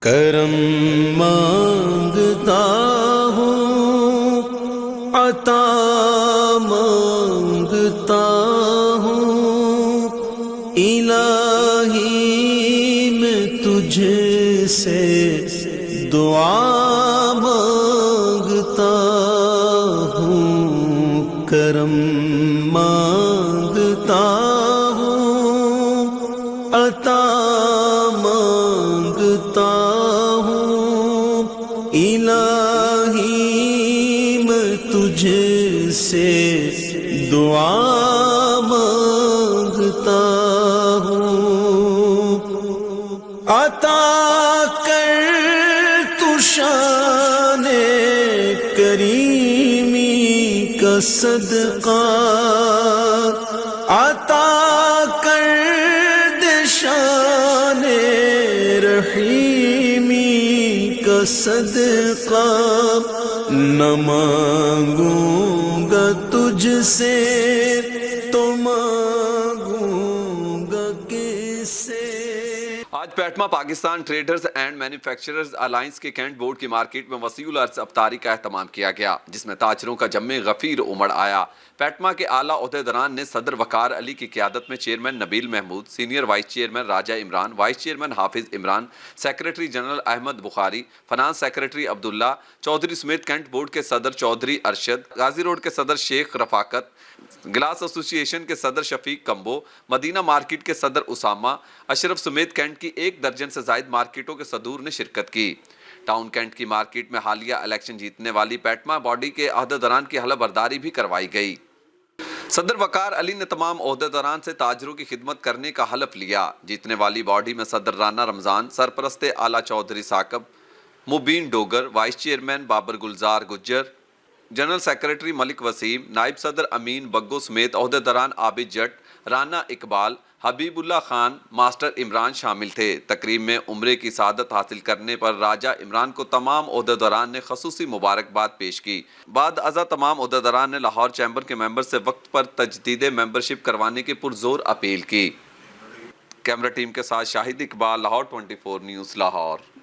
کرم مانگتا ہوں، عطا مانگتا ہوں، الہی میں تجھ سے دعا مانگتا ہوں، کرم مانگتا ہوں، عطا مانگتا ہوں، الہی میں تجھ سے دعا مانگتا ہوں، عطا کر تو شان کریمی کا صدقہ، عطا کر دے شان رحیمی کا صدقہ، نہ مانگوں گا تجھ سے تو مانگوں گا کس سے۔ آج پیٹما Pakistan traders and manufacturers alliance کے کینٹ بورڈ کی مارکیٹ میں وسیع العرض افطاری کا اہتمام کیا گیا، جس میں تاجروں کا جم غفیر امڑ آیا۔ پیٹما کے اعلیٰ عہدیداران نے صدر وقار علی کی قیادت میں چیئرمین نبیل محمود، سینئر وائس چیئرمین راجہ عمران، وائس چیئرمین حافظ عمران، سیکریٹری جنرل احمد بخاری، فنانس سیکریٹری عبداللہ چودھری سمیت کینٹ بورڈ کے صدر چودھری ارشد، غازی روڈ کے صدر شیخ رفاقت، گلاس ایسوسی ایشن کے صدر شفیق کمبو، مدینہ مارکیٹ کے صدر اسامہ اشرف سمیت کینٹ کی 1 درجن سے زائد مارکیٹوں کے صدور نے شرکت کی۔ ٹاؤن کینٹ کی مارکیٹ میں حالیہ الیکشن جیتنے والی پیٹما باڈی کے عہدیداران کی حلف برداری بھی کروائی گئی۔ صدر وقار علی نے تمام عہدیداران سے تاجروں کی خدمت کرنے کا حلف لیا۔ جیتنے والی باڈی میں صدر رانا رمضان، سرپرست اعلیٰ چودھری ثاقب، مبین ڈوگر، وائس چیئرمین بابر گلزار گجر، جنرل سیکریٹری ملک وسیم، نائب صدر امین بگو سمیت عہدیداران عابد جٹ، رانا اقبال، حبیب اللہ خان، ماسٹر عمران شامل تھے۔ تقریب میں عمرے کی سعادت حاصل کرنے پر راجہ عمران کو تمام عہدیداران نے خصوصی مبارکباد پیش کی۔ بعد ازاں تمام عہدیداران نے لاہور چیمبر کے ممبر سے وقت پر تجدید ممبرشپ کروانے کی پرزور اپیل کی۔ کیمرہ ٹیم کے ساتھ شاہد اقبال، لاہور 24 نیوز لاہور۔